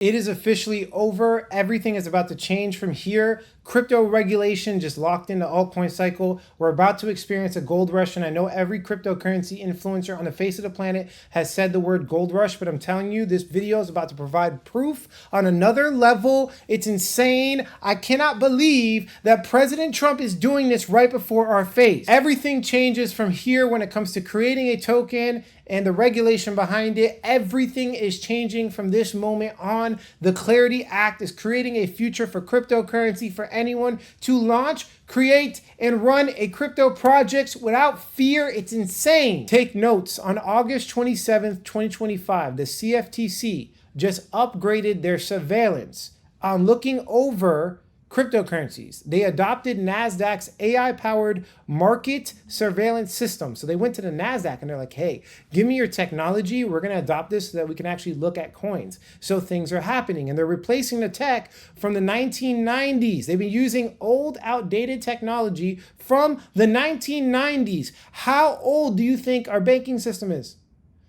It is officially over. Everything is about to change from here. Crypto regulation just locked in the altcoin cycle. We're about to experience a gold rush, and I know every cryptocurrency influencer on the face of the planet has said the word gold rush, but I'm telling you, this video is about to provide proof on another level. It's insane. I cannot believe that President Trump is doing this right before our face. Everything changes from here when it comes to creating a token and the regulation behind it. Everything is changing from this moment on. The Clarity Act is creating a future for cryptocurrency for anyone to launch, create, and run a crypto projects without fear. It's insane. Take notes. On August 27th, 2025, the CFTC just upgraded their surveillance on looking over cryptocurrencies. They adopted NASDAQ's AI-powered market surveillance system. So they went to the NASDAQ and they're like, hey, give me your technology. We're going to adopt this so that we can actually look at coins. So things are happening. And they're replacing the tech from the 1990s. They've been using old, outdated technology from the 1990s. How old do you think our banking system is?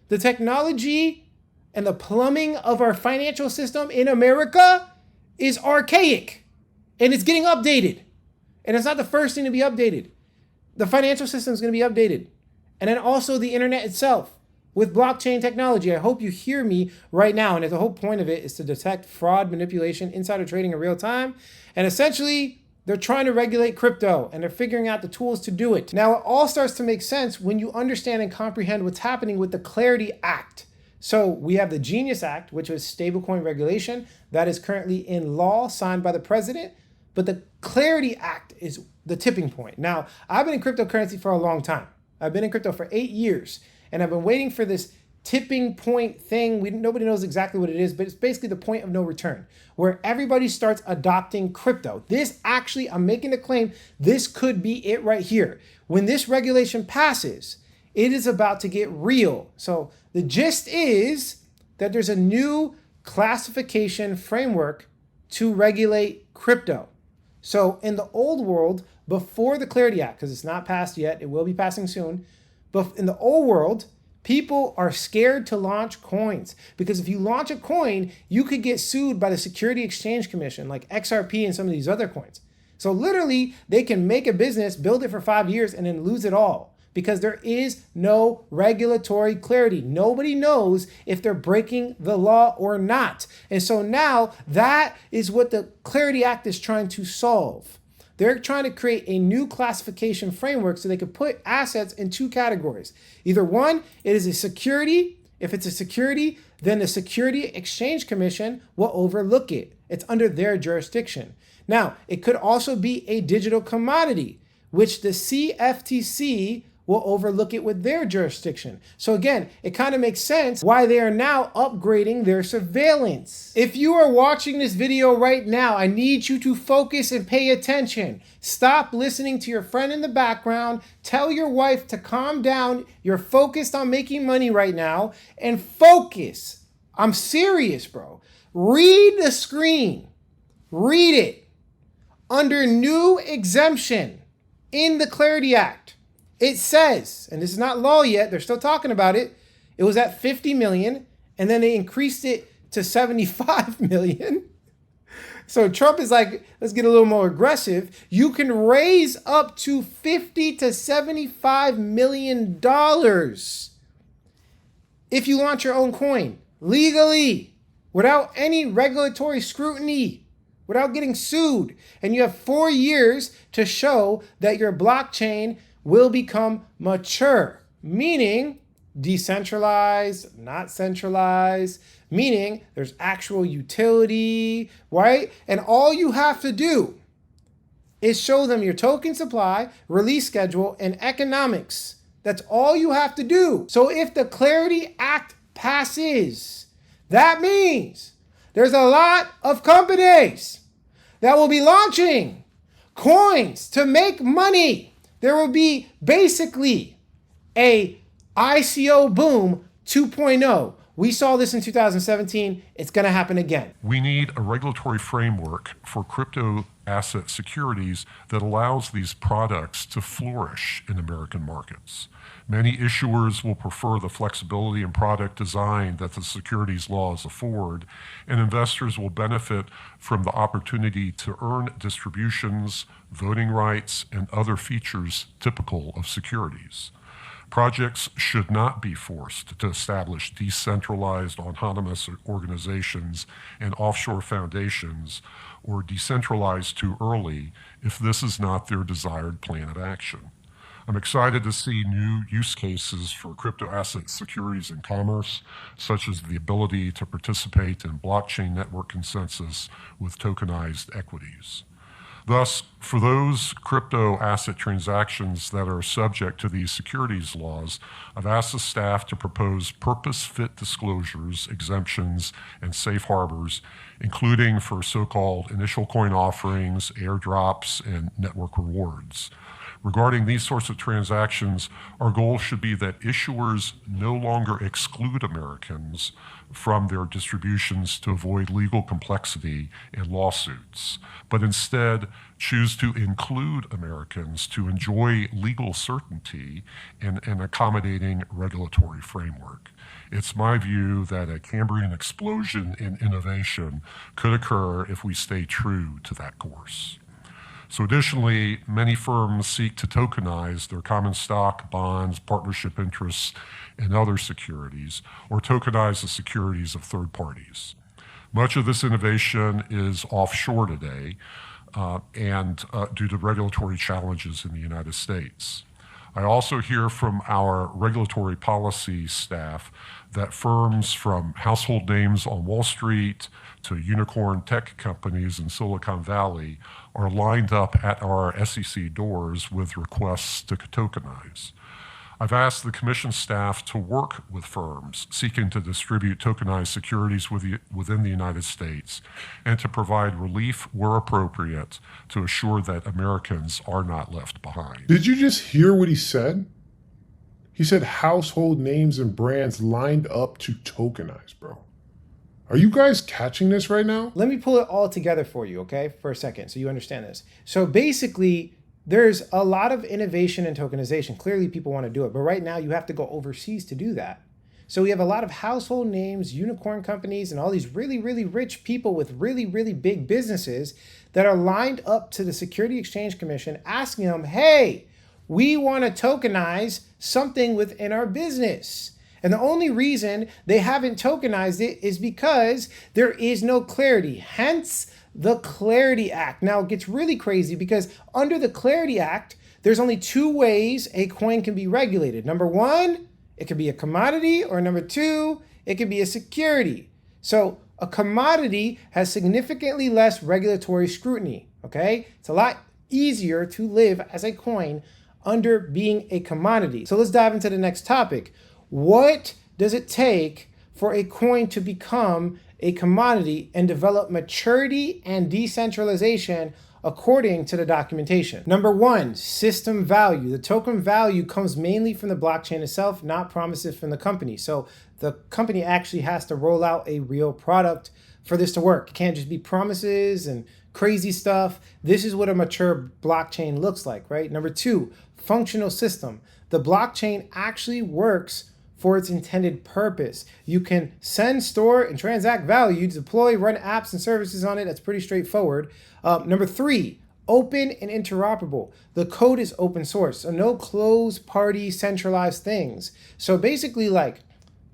The technology and the plumbing of our financial system in America is archaic. And it's getting updated. And it's not the first thing to be updated. The financial system is going to be updated. And then also the internet itself with blockchain technology. I hope you hear me right now. And the whole point of it is to detect fraud, manipulation, insider trading in real time. And essentially, they're trying to regulate crypto and they're figuring out the tools to do it. Now, it all starts to make sense when you understand and comprehend what's happening with the Clarity Act. So we have the Genius Act, which was stablecoin regulation that is currently in law, signed by the president. But the Clarity Act is the tipping point. Now, I've been in cryptocurrency for a long time. I've been in crypto for 8 years, and I've been waiting for this tipping point thing. Nobody knows exactly what it is, but it's basically the point of no return, where everybody starts adopting crypto. This actually, I'm making a claim, this could be it right here. When this regulation passes, it is about to get real. So the gist is that there's a new classification framework to regulate crypto. So in the old world, before the Clarity Act, because it's not passed yet, it will be passing soon, but in the old world, people are scared to launch coins because if you launch a coin, you could get sued by the Security Exchange Commission, like XRP and some of these other coins. So literally, they can make a business, build it for 5 years, and then lose it all because there is no regulatory clarity. Nobody knows if they're breaking the law or not. And so now that is what the Clarity Act is trying to solve. They're trying to create a new classification framework so they could put assets in two categories. Either one, it is a security. If it's a security, then the Security Exchange Commission will overlook it. It's under their jurisdiction. Now, it could also be a digital commodity, which the CFTC will overlook it with their jurisdiction. So again, it kind of makes sense why they are now upgrading their surveillance. If you are watching this video right now, I need you to focus and pay attention. Stop listening to your friend in the background. Tell your wife to calm down. You're focused on making money right now and focus. I'm serious, bro. Read the screen. Read it. Under new exemption in the Clarity Act, it says, and this is not law yet, they're still talking about it, it was at 50 million, and then they increased it to 75 million. So Trump is like, let's get a little more aggressive. You can raise up to $50 to $75 million if you launch your own coin legally, without any regulatory scrutiny, without getting sued. And you have 4 years to show that your blockchain will become mature, meaning decentralized, not centralized, meaning there's actual utility, right? And all you have to do is show them your token supply, release schedule, and economics. That's all you have to do. So if the Clarity Act passes, that means there's a lot of companies that will be launching coins to make money. There will be basically a ICO boom 2.0, We saw this in 2017. It's going to happen again. We need a regulatory framework for crypto asset securities that allows these products to flourish in American markets. Many issuers will prefer the flexibility and product design that the securities laws afford, and investors will benefit from the opportunity to earn distributions, voting rights, and other features typical of securities. Projects should not be forced to establish decentralized autonomous organizations and offshore foundations, or decentralize too early if this is not their desired plan of action. I'm excited to see new use cases for crypto asset securities in commerce, such as the ability to participate in blockchain network consensus with tokenized equities. Thus, for those crypto asset transactions that are subject to these securities laws, I've asked the staff to propose purpose-fit disclosures, exemptions, and safe harbors, including for so-called initial coin offerings, airdrops, and network rewards. Regarding these sorts of transactions, our goal should be that issuers no longer exclude Americans from their distributions to avoid legal complexity and lawsuits, but instead choose to include Americans to enjoy legal certainty and an accommodating regulatory framework. It's my view that a Cambrian explosion in innovation could occur if we stay true to that course. So additionally, many firms seek to tokenize their common stock, bonds, partnership interests, and other securities, or tokenize the securities of third parties. Much of this innovation is offshore today, and due to regulatory challenges in the United States. I also hear from our regulatory policy staff that firms from household names on Wall Street to unicorn tech companies in Silicon Valley are lined up at our SEC doors with requests to tokenize. I've asked the Commission staff to work with firms seeking to distribute tokenized securities within the United States and to provide relief where appropriate to assure that Americans are not left behind. Did you just hear what he said? He said household names and brands lined up to tokenize, bro. Are you guys catching this right now? Let me pull it all together for you, okay, for a second, so you understand this. So basically, there's a lot of innovation in tokenization. Clearly, people want to do it, but right now you have to go overseas to do that. So we have a lot of household names, unicorn companies, and all these really, really rich people with really, really big businesses that are lined up to the Securities Exchange Commission asking them, hey, we want to tokenize something within our business. And the only reason they haven't tokenized it is because there is no clarity, hence the Clarity Act. Now it gets really crazy because under the Clarity Act, there's only two ways a coin can be regulated. Number one, it could be a commodity, or number two, it could be a security. So a commodity has significantly less regulatory scrutiny, okay? It's a lot easier to live as a coin under being a commodity. So let's dive into the next topic. What does it take for a coin to become a commodity and develop maturity and decentralization according to the documentation? Number one, system value. The token value comes mainly from the blockchain itself, not promises from the company. So the company actually has to roll out a real product for this to work. It can't just be promises and crazy stuff. This is what a mature blockchain looks like, right? Number two, functional system. The blockchain actually works for its intended purpose. You can send, store, and transact value, deploy, run apps and services on it. That's pretty straightforward. Number three, open and interoperable. The code is open source, so no closed party centralized things. So basically, like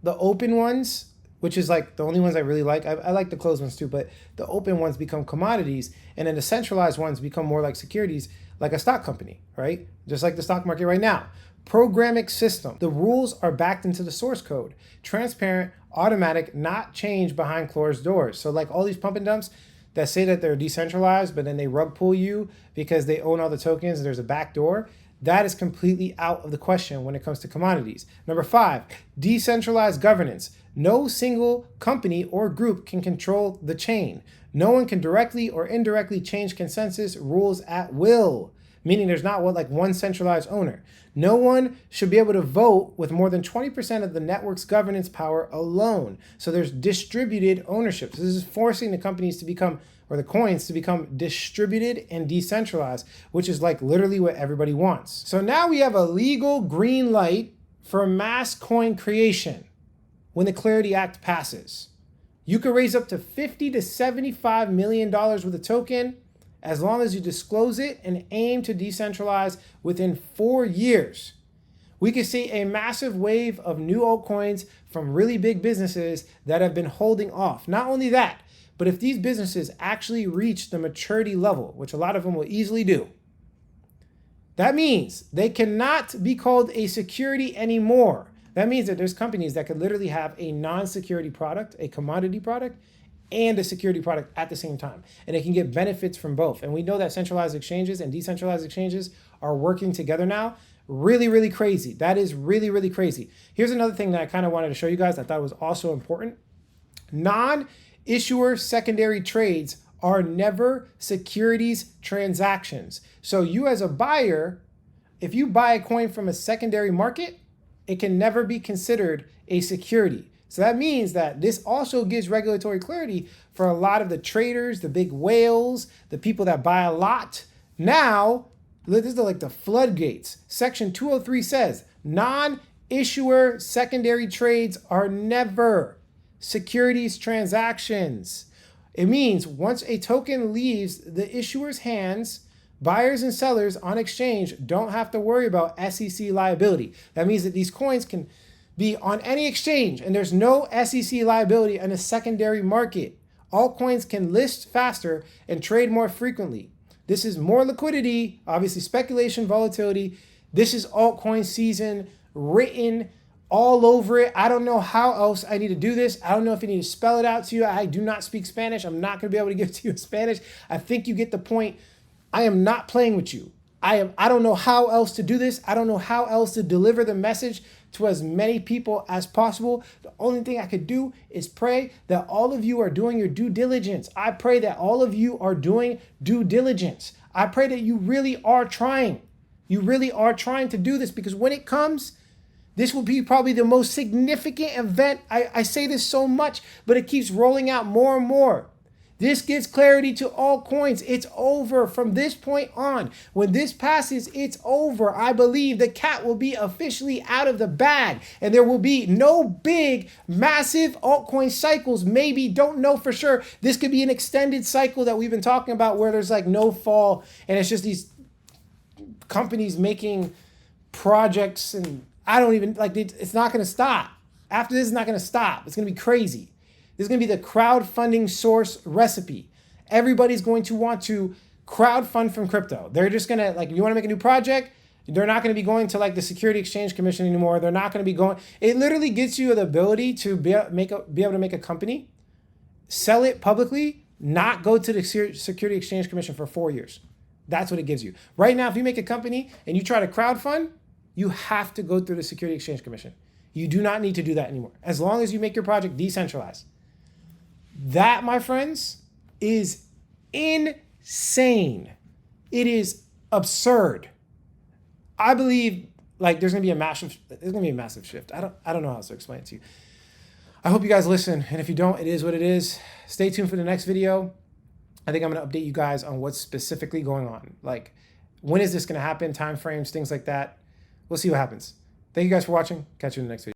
the open ones, which is like the only ones I really like. I like the closed ones too, but the open ones become commodities, and then the centralized ones become more like securities, like a stock company, right? Just like the stock market right now. Programmatic system. The rules are backed into the source code. Transparent, automatic, not changed behind closed doors. So like all these pump and dumps that say that they're decentralized, but then they rug pull you because they own all the tokens and there's a back door, that is completely out of the question when it comes to commodities. Number five, decentralized governance. No single company or group can control the chain. No one can directly or indirectly change consensus rules at will. meaning there's not one centralized owner. No one should be able to vote with more than 20% of the network's governance power alone. So there's distributed ownership. So this is forcing the companies to become, or the coins to become distributed and decentralized, which is like literally what everybody wants. So now we have a legal green light for mass coin creation when the Clarity Act passes. You could raise up to $50 to $75 million with a token as long as you disclose it and aim to decentralize within 4 years. We could see a massive wave of new altcoins from really big businesses that have been holding off. Not only that, but if these businesses actually reach the maturity level, which a lot of them will easily do, that means they cannot be called a security anymore. That means that there's companies that could literally have a non-security product, a commodity product, and a security product at the same time. And they can get benefits from both. And we know that centralized exchanges and decentralized exchanges are working together now. Really, really crazy. That is really, really crazy. Here's another thing that I kind of wanted to show you guys that I thought was also important. Non-issuer secondary trades are never securities transactions. So you as a buyer, if you buy a coin from a secondary market, it can never be considered a security. So that means that this also gives regulatory clarity for a lot of the traders, the big whales, the people that buy a lot. Now, this is like the floodgates. Section 203 says non-issuer secondary trades are never securities transactions. It means once a token leaves the issuer's hands, buyers and sellers on exchange don't have to worry about SEC liability. That means that these coins can be on any exchange and there's no SEC liability in a secondary market. Altcoins can list faster and trade more frequently. This is more liquidity, obviously speculation, volatility. This is altcoin season written all over it. I don't know how else I need to do this. I don't know if I need to spell it out to you. I do not speak Spanish. I'm not going to be able to give it to you in Spanish. I think you get the point. I am not playing with you. I don't know how else to do this. I don't know how else to deliver the message to as many people as possible. The only thing I could do is pray that all of you are doing your due diligence. I pray that all of you are doing due diligence. I pray that you really are trying. You really are trying to do this, because when it comes, this will be probably the most significant event. I say this so much, but it keeps rolling out more and more. This gives clarity to all coins. It's over from this point on. When this passes, it's over. I believe the cat will be officially out of the bag and there will be no big, massive altcoin cycles. Maybe, don't know for sure. This could be an extended cycle that we've been talking about where there's like no fall and it's just these companies making projects, and I don't even, like, it's not going to stop. After this, it's not going to stop. It's going to be crazy. This is going to be the crowdfunding source recipe. Everybody's going to want to crowdfund from crypto. They're just going to, like, if you want to make a new project, they're not going to be going to like the Security Exchange Commission anymore. They're not going to be going. It literally gives you the ability to be able to make a company, sell it publicly, not go to the Security Exchange Commission for 4 years. That's what it gives you. Right now, if you make a company and you try to crowdfund, you have to go through the Security Exchange Commission. You do not need to do that anymore, as long as you make your project decentralized. That, my friends, is insane. It is absurd. I believe like there's gonna be a massive shift. I don't know how else to explain it to you. I hope you guys listen, and if you don't, it is what it is. Stay tuned for the next video. I think I'm gonna update you guys on what's specifically going on. Like, when is this gonna happen? Time frames, things like that. We'll see what happens. Thank you guys for watching. Catch you in the next video.